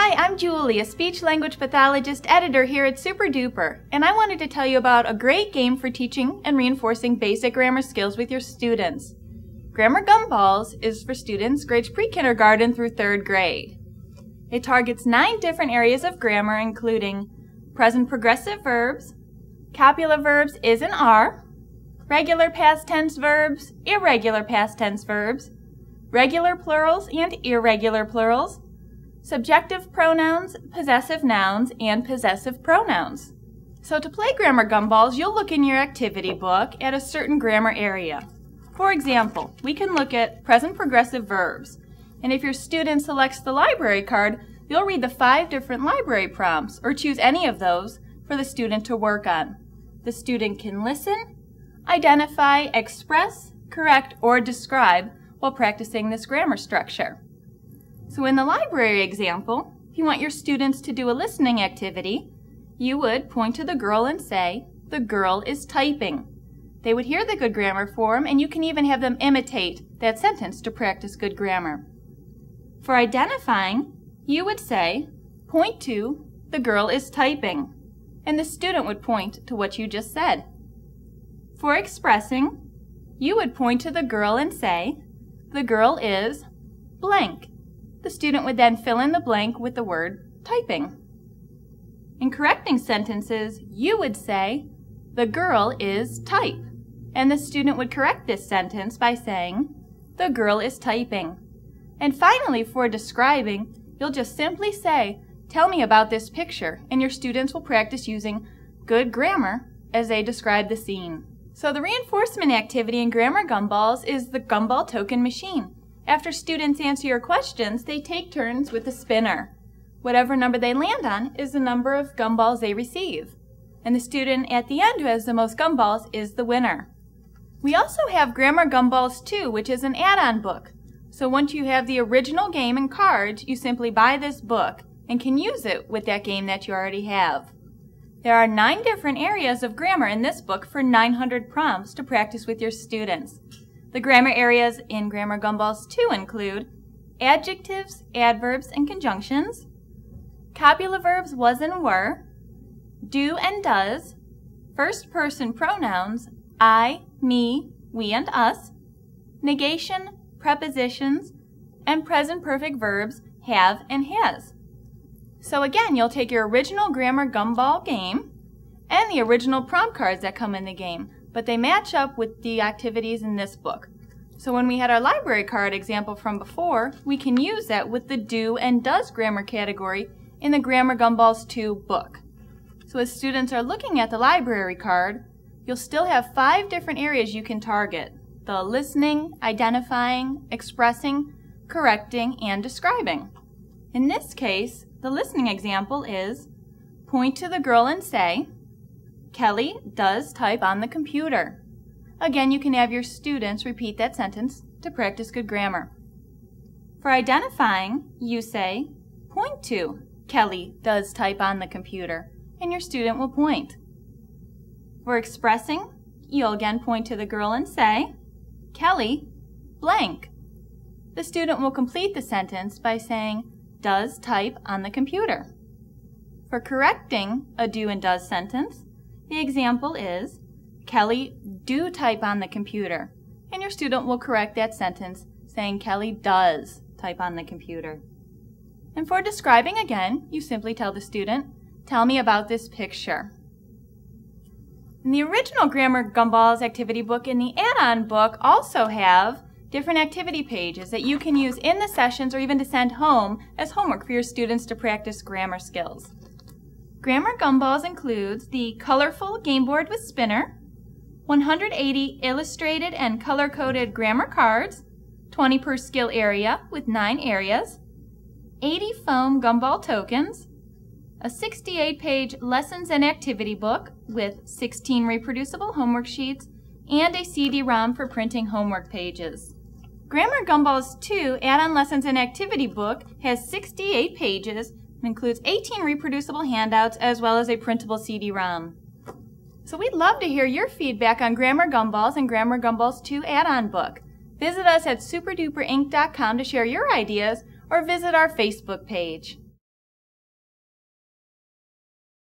Hi, I'm Julie, a speech-language pathologist editor here at Super Duper, and I wanted to tell you about a great game for teaching and reinforcing basic grammar skills with your students. Grammar Gumballs is for students grades pre-kindergarten through 3rd grade. It targets 9 different areas of grammar, including present progressive verbs, copula verbs is and are, regular past tense verbs, irregular past tense verbs, regular plurals and irregular plurals, subjective pronouns, possessive nouns, and possessive pronouns. So to play Grammar Gumballs, you'll look in your activity book at a certain grammar area. For example, we can look at present progressive verbs. And if your student selects the library card, you'll read the 5 different library prompts, or choose any of those for the student to work on. The student can listen, identify, express, correct, or describe while practicing this grammar structure. So in the library example, if you want your students to do a listening activity, you would point to the girl and say, "The girl is typing." They would hear the good grammar form, and you can even have them imitate that sentence to practice good grammar. For identifying, you would say, point to, "The girl is typing," and the student would point to what you just said. For expressing, you would point to the girl and say, "The girl is blank." The student would then fill in the blank with the word typing. In correcting sentences, you would say, "The girl is type," and the student would correct this sentence by saying, "The girl is typing." And finally, for describing, you'll just simply say, "Tell me about this picture," and your students will practice using good grammar as they describe the scene. So the reinforcement activity in Grammar Gumballs is the gumball token machine. After students answer your questions, they take turns with the spinner. Whatever number they land on is the number of gumballs they receive. And the student at the end who has the most gumballs is the winner. We also have Grammar Gumballs 2, which is an add-on book. So once you have the original game and cards, you simply buy this book and can use it with that game that you already have. There are 9 different areas of grammar in this book for 900 prompts to practice with your students. The grammar areas in Grammar Gumballs 2 include adjectives, adverbs, and conjunctions, copula verbs was and were, do and does, first person pronouns, I, me, we, and us, negation, prepositions, and present perfect verbs, have and has. So again, you'll take your original Grammar Gumball game and the original prompt cards that come in the game, but they match up with the activities in this book. So when we had our library card example from before, we can use that with the do and does grammar category in the Grammar Gumballs 2 book. So as students are looking at the library card, you'll still have 5 different areas you can target: the listening, identifying, expressing, correcting, and describing. In this case, the listening example is, point to the girl and say, "Kelly does type on the computer." Again, you can have your students repeat that sentence to practice good grammar. For identifying, you say, point to, "Kelly does type on the computer," and your student will point. For expressing, you'll again point to the girl and say, "Kelly, blank." The student will complete the sentence by saying, "does type on the computer." For correcting a do and does sentence, the example is, "Kelly do type on the computer," and your student will correct that sentence saying, "Kelly does type on the computer." And for describing again, you simply tell the student, "Tell me about this picture." In the original Grammar Gumballs activity book and the add-on book also have different activity pages that you can use in the sessions or even to send home as homework for your students to practice grammar skills. Grammar Gumballs includes the colorful game board with spinner, 180 illustrated and color-coded grammar cards, 20 per skill area with 9 areas, 80 foam gumball tokens, a 68-page lessons and activity book with 16 reproducible homework sheets, and a CD-ROM for printing homework pages. Grammar Gumballs 2 Add-on Lessons and Activity book has 68 pages and includes 18 reproducible handouts as well as a printable CD-ROM. So we'd love to hear your feedback on Grammar Gumballs and Grammar Gumballs 2 add-on book. Visit us at superduperinc.com to share your ideas or visit our Facebook page.